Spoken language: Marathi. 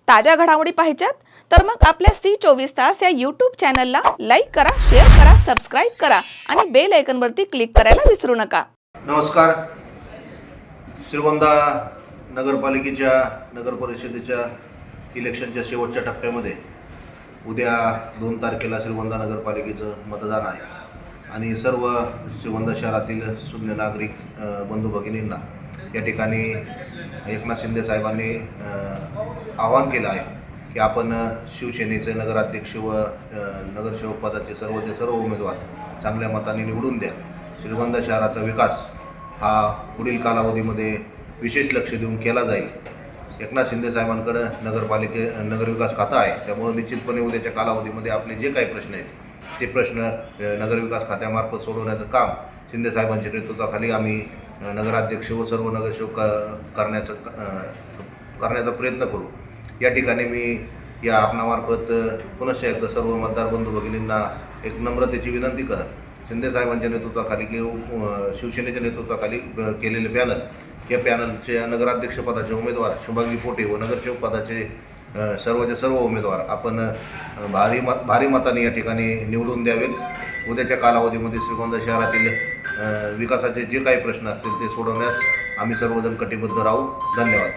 ताज्या घडामोडी पाहिजेत तर मग आपल्या C24 तास या YouTube चॅनलला लाईक करा, शेअर करा, सबस्क्राइब करा आणि बेल आयकॉनवरती क्लिक करायला विसरू नका। नमस्कार। श्रीगोंदा नगरपालिकेच्या नगर परिषदेच्या इलेक्शनच्या शेवटच्या टप्प्यामध्ये उद्या 2 तारखेला श्रीगोंदा नगरपालिकेचं मतदान आहे आणि सर्व श्रीगोंदा शहरातील सुज्ञ नागरिक बंधू भगिनींना या ठिकाणी एकनाथ शिंदे साहेबांनी आवाहन केलं आहे की आपण शिवसेनेचे नगराध्यक्ष व नगरसेवक पदाचे सर्व उमेदवार चांगल्या मताने निवडून द्या। श्रीगोंदा शहराचा विकास हा पुढील कालावधीमध्ये विशेष लक्ष देऊन केला जाईल। एकनाथ शिंदे साहेबांकडे नगरविकास खातं आहे, त्यामुळे निश्चितपणे उद्याच्या कालावधीमध्ये आपले जे काही प्रश्न आहेत ते प्रश्न नगरविकास खात्यामार्फत सोडवण्याचं काम शिंदे साहेबांच्या नेतृत्वाखाली आम्ही नगराध्यक्ष व सर्व नगरसेवक करण्याचा प्रयत्न करू। या ठिकाणी मी या आपणामार्फत पुनश्च एकदा सर्व मतदार बंधू भगिनींना एक नम्रतेची विनंती करत शिंदे साहेबांच्या नेतृत्वाखाली किंवा शिवसेनेच्या नेतृत्वाखाली केलेले पॅनल, या पॅनलच्या नगराध्यक्षपदाचे उमेदवार शुभांगी पोटे व नगरसेवक पदाचे सर्व उमेदवार आपण भारी मताने या ठिकाणी निवडून द्यावेत। उद्याच्या कालावधीमध्ये श्रीगोंदा शहरातील विकासाचे जे काही प्रश्न असतील ते सोडवण्यास आम्ही सर्वजण कटिबद्ध राहू। धन्यवाद।